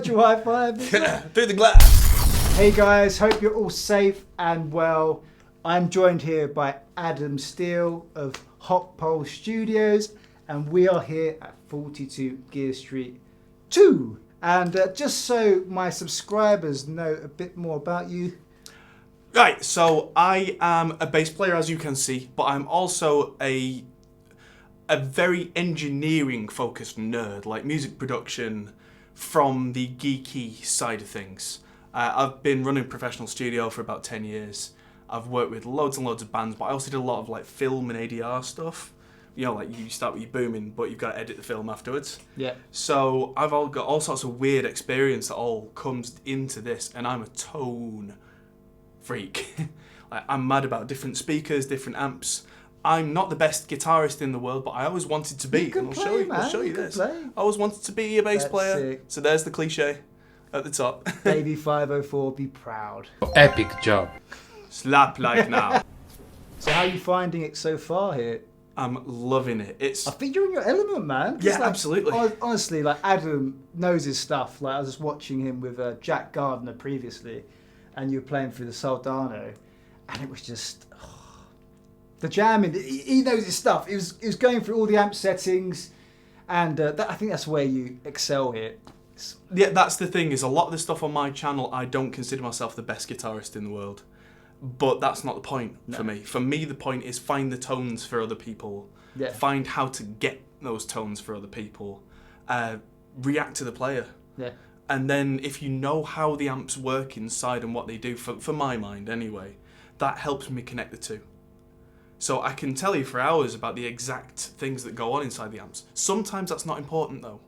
virtual high five. Through the glass. Hey guys, hope you're all safe and well. I'm joined here by Adam Steele of Hot Pole Studios, and we are here at 42 Gear Street 2. And just so my subscribers know a bit more about you. Right, so I am a bass player, as you can see, but I'm also a very engineering-focused nerd, like music production from the geeky side of things. I've been running a professional studio for about 10 years. I've worked with loads and loads of bands, but I also did a lot of like film and ADR stuff. You know, like you start with your booming, but you've got to edit the film afterwards. Yeah. So I've all got all sorts of weird experience that all comes into this, and I'm a tone freak. Like, I'm mad about different speakers, different amps. I'm not the best guitarist in the world, but I always wanted to be. You can And play, I'll show you can this. play. I always wanted to be a bass That's player. sick. So there's the cliche at the top. Baby 504, be proud. Epic job. Slap like now. So how are you finding it so far here? I'm loving it. I think you're in your element, man. 'Cause, Yeah, absolutely. Honestly, like Adam knows his stuff. Like I was just watching him with Jack Gardiner previously, and you were playing through the Soldano, and it was just the jamming. He knows his stuff. He was going through all the amp settings, and I think that's where you excel here. Yeah, that's the thing, is a lot of the stuff on my channel, I don't consider myself the best guitarist in the world. But that's not the point for me. For me, the point is find the tones for other people. Yeah. Find how to get those tones for other people. React to the player. Yeah. And then if you know how the amps work inside and what they do, for my mind anyway, that helps me connect the two. So I can tell you for hours about the exact things that go on inside the amps. Sometimes that's not important though.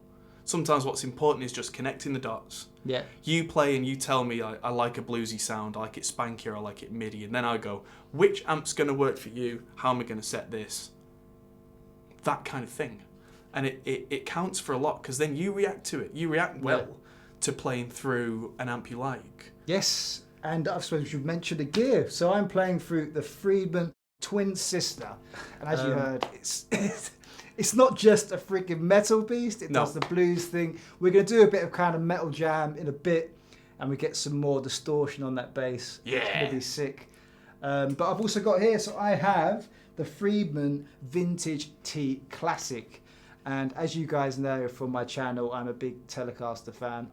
Sometimes what's important is just connecting the dots. Yeah. You play and you tell me I like a bluesy sound, I like it spanky, I like it MIDI, and then I go, which amp's going to work for you? How am I going to set this? That kind of thing. And it counts for a lot, because then you react to it. You react well to playing through an amp you like. Yes, and I suppose we should mention the gear. So I'm playing through the Friedman Twin Sister, and as you heard, it's not just a freaking metal beast. It does the blues thing. We're going to do a bit of kind of metal jam in a bit, and we get some more distortion on that bass. Yeah. It's going to be sick. But I've also got here, so I have the Friedman Vintage T Classic. And as you guys know from my channel, I'm a big Telecaster fan.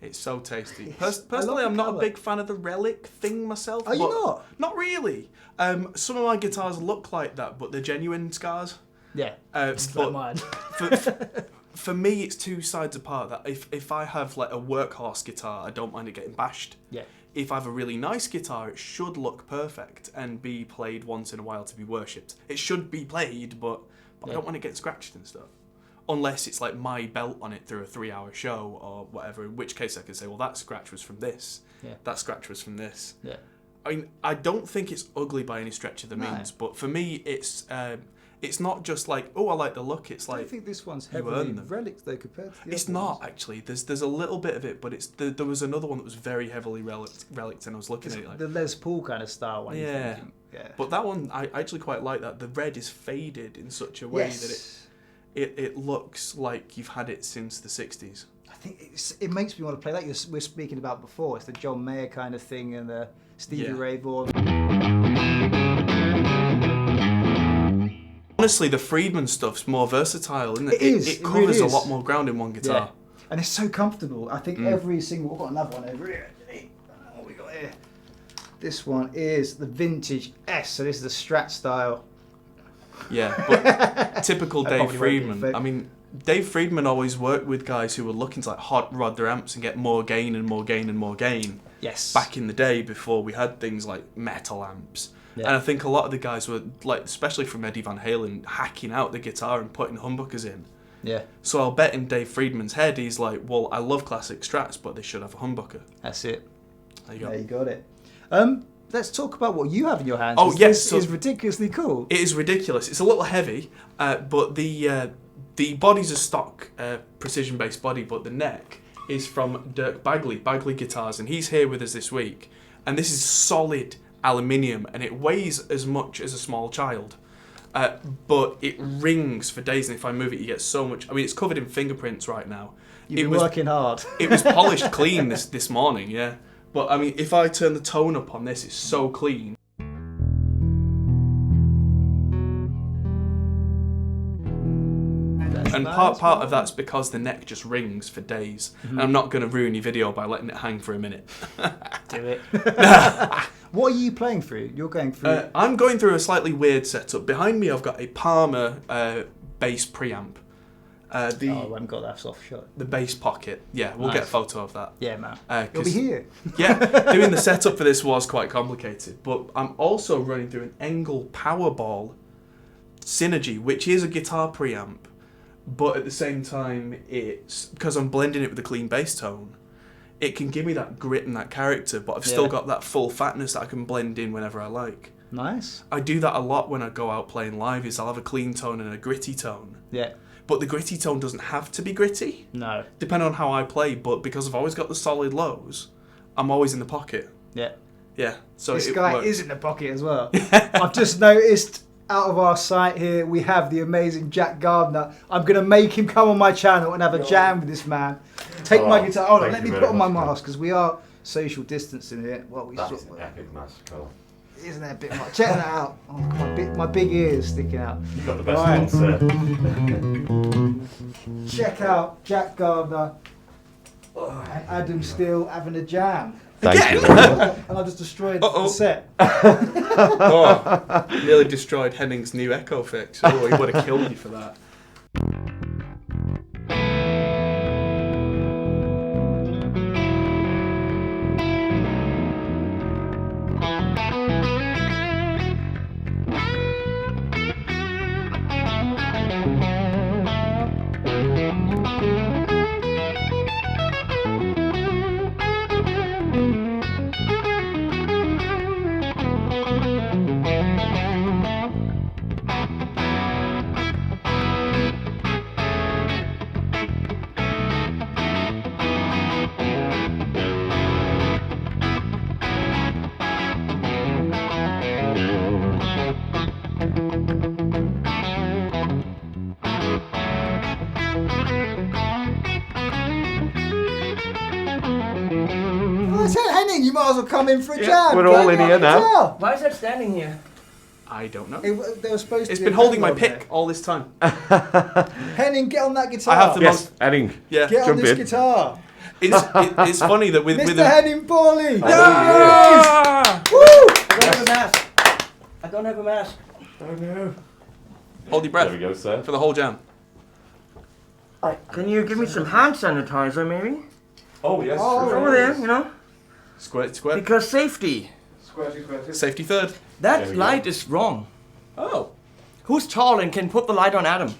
It's so tasty. Personally, I'm not a big fan of the relic thing myself. Are you not? Not really. Some of my guitars look like that, but they're genuine scars. Yeah, but like mine. for me, it's two sides apart. That if I have like a workhorse guitar, I don't mind it getting bashed. Yeah. If I have a really nice guitar, it should look perfect and be played once in a while to be worshipped. It should be played, but I don't want to get scratched and stuff. Unless it's like my belt on it through a 3-hour show or whatever, in which case I can say, well, that scratch was from this. Yeah. That scratch was from this. Yeah. I mean, I don't think it's ugly by any stretch of the means, but for me, it's not just like, oh, I like the look. It's like, I think this one's you heavily earn them. relic though compared to the It's other not ones. actually. There's a little bit of it, but there was another one that was very heavily relic, and I was looking at it like The Les Paul kind of style one. Yeah. Yeah. But that one, I actually quite like that. The red is faded in such a way that it looks like you've had it since the 60s. I think it makes me want to play that we're speaking about before. It's the John Mayer kind of thing and the Stevie Ray Vaughan. Honestly, the Friedman stuff's more versatile, isn't it? It is. It It covers really a is. lot more ground in one guitar. And it's so comfortable. I think every single... We've got another one over here. What we got here? This one is the Vintage S. So this is the Strat style. Yeah, but typical That Dave probably won't be Friedman. fit. I mean, Dave Friedman always worked with guys who were looking to like hot rod their amps and get more gain and more gain and more gain. Yes. Back in the day, before we had things like metal amps. Yeah. And I think a lot of the guys were, like, especially from Eddie Van Halen, hacking out the guitar and putting humbuckers in. Yeah. So I'll bet in Dave Friedman's head, he's like, well, I love classic Strats, but they should have a humbucker. That's it. There you go. There you got it. Let's talk about what you have in your hands. Oh, yes. This is ridiculously cool. It is ridiculous. It's a little heavy, but the body's a stock precision-based body, but the neck is from Dirk Bagley Guitars, and he's here with us this week. And this is solid aluminium, and it weighs as much as a small child. But it rings for days, and if I move it, you get so much. I mean, it's covered in fingerprints right now. You've been working hard. It was polished clean this morning, yeah. But I mean, if I turn the tone up on this, it's so clean. And part of that's because the neck just rings for days. And I'm not going to ruin your video by letting it hang for a minute. Do it. What are you playing through? You're going through... I'm going through a slightly weird setup. Behind me I've got a Palmer bass preamp. I haven't got that soft shot. The bass pocket. Yeah, we'll get a photo of that. Yeah, man. You'll be here. Yeah, doing the setup for this was quite complicated. But I'm also running through an Engl Powerball Synergy, which is a guitar preamp. But at the same time, it's because I'm blending it with a clean bass tone, it can give me that grit and that character, but I've still got that full fatness that I can blend in whenever I like. Nice. I do that a lot when I go out playing live, is I'll have a clean tone and a gritty tone. Yeah. But the gritty tone doesn't have to be gritty. No. Depending on how I play, but because I've always got the solid lows, I'm always in the pocket. Yeah. Yeah. So this it guy works. is in the pocket as well. I've just noticed out of our site here, we have the amazing Jack Gardiner. I'm going to make him come on my channel and have a jam with this man. Take my guitar. Hold on, let me put on my mask because we are social distancing here. That's an epic mask, Karl. Isn't that a bit much? Check that out. Oh, my big ears sticking out. You've got the best one, sir. Check out Jack Gardiner and Adam still having a jam. Thank you. And I just destroyed the set. Oh, nearly destroyed Henning's new Echo fix. Oh, he would have killed you for that. Henning, you might as well come in for a jam. We're all in here now. Why is that standing here? I don't know. They were supposed to. It's been holding my pick all this time. Henning, get on that guitar. I have the Yes, Henning. Yeah. Get on jump this in. guitar. It's funny that with Mr. Henning Pauly. Yeah! Woo! I don't have a mask. I don't have a mask. Oh no. Hold your breath There we go, sir. for the whole jam. Can you give me some hand sanitizer, maybe? Oh yes. Oh, sure. Over there, you know? Squirt, squirt. Because safety. Squirty, squirty. Safety third. There That we go. light is wrong. Oh. Who's tall and can put the light on Adam?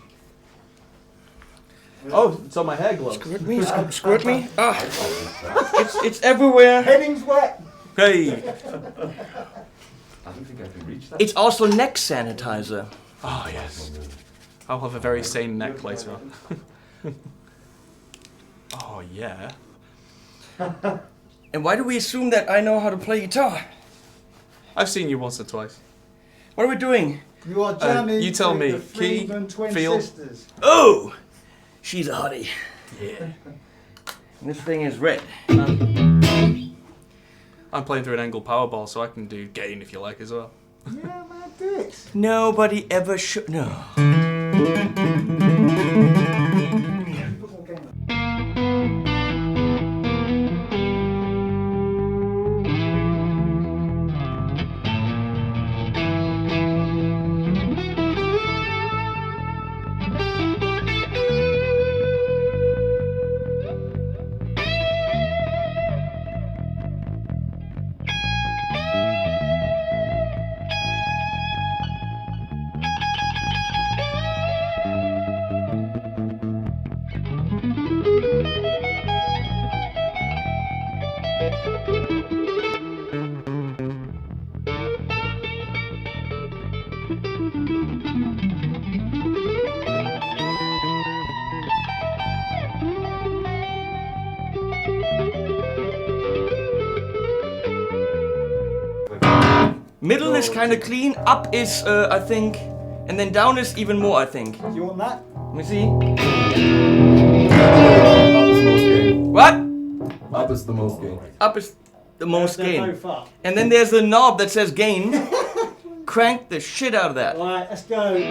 Oh, it's on my hair gloves. Squirt me, squirt me. Ah, it's everywhere. Henning's wet. Hey. I don't think I can reach that. It's also neck sanitizer. Oh, yes. I'll have a very sane neck later on. Oh, yeah. And why do we assume that I know how to play guitar? I've seen you once or twice. What are we doing? You are jamming. you tell with me. The Key, Friedman Twin feel. Sisters. Oh! She's a hottie. Yeah. And this thing is red. I'm playing through an Engl Powerball, so I can do gain if you like as well. Yeah, man, do it. Nobody ever should. No. Middle is kind of clean. Up is, I think, and then down is even more, I think. You want that? Let me see. Up is the most gain. Up is the most They're gain. both up. And then there's the knob that says gain. Crank the shit out of that. Right, let's go.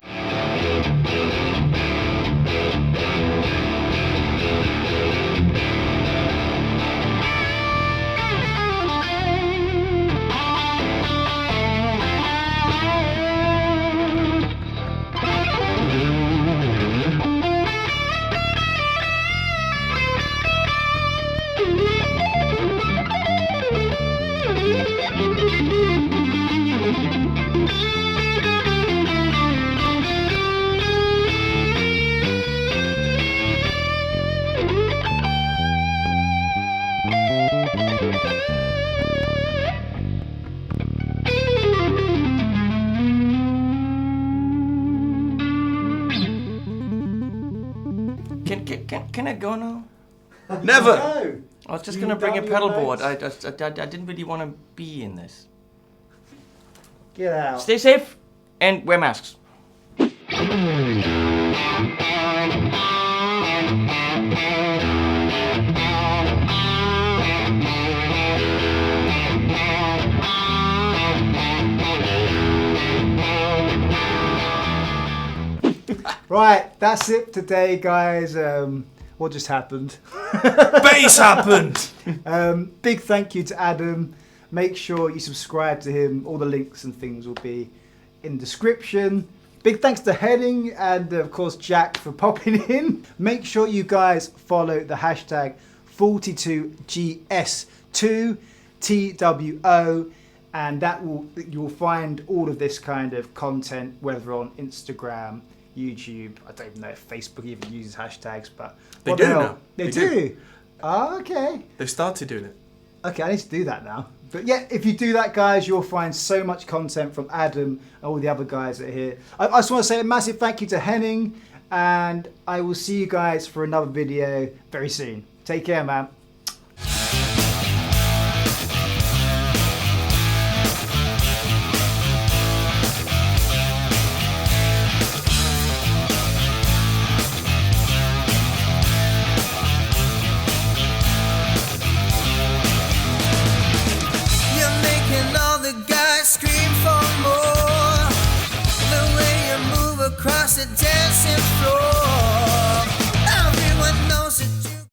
Can I go now? Never. Go. I was just You gonna bring a done pedal your board. notes? I didn't really want to be in this. Get out. Stay safe and wear masks. Right, that's it today, guys. What just happened? Bass happened. Big thank you to Adam. Make sure you subscribe to him. All the links and things will be in the description. Big thanks to Henning and of course Jack for popping in. Make sure you guys follow the hashtag 42GS2TWO, and you'll find all of this kind of content, whether on Instagram, YouTube. I don't even know if Facebook even uses hashtags, but They what do the hell? now. They They do. do. Oh, okay. They started doing it. Okay, I need to do that now. But yeah, if you do that, guys, you'll find so much content from Adam and all the other guys that are here. I just want to say a massive thank you to Henning, and I will see you guys for another video very soon. Take care, man. You're making all the guys scream for more. The way you move across the dancing floor.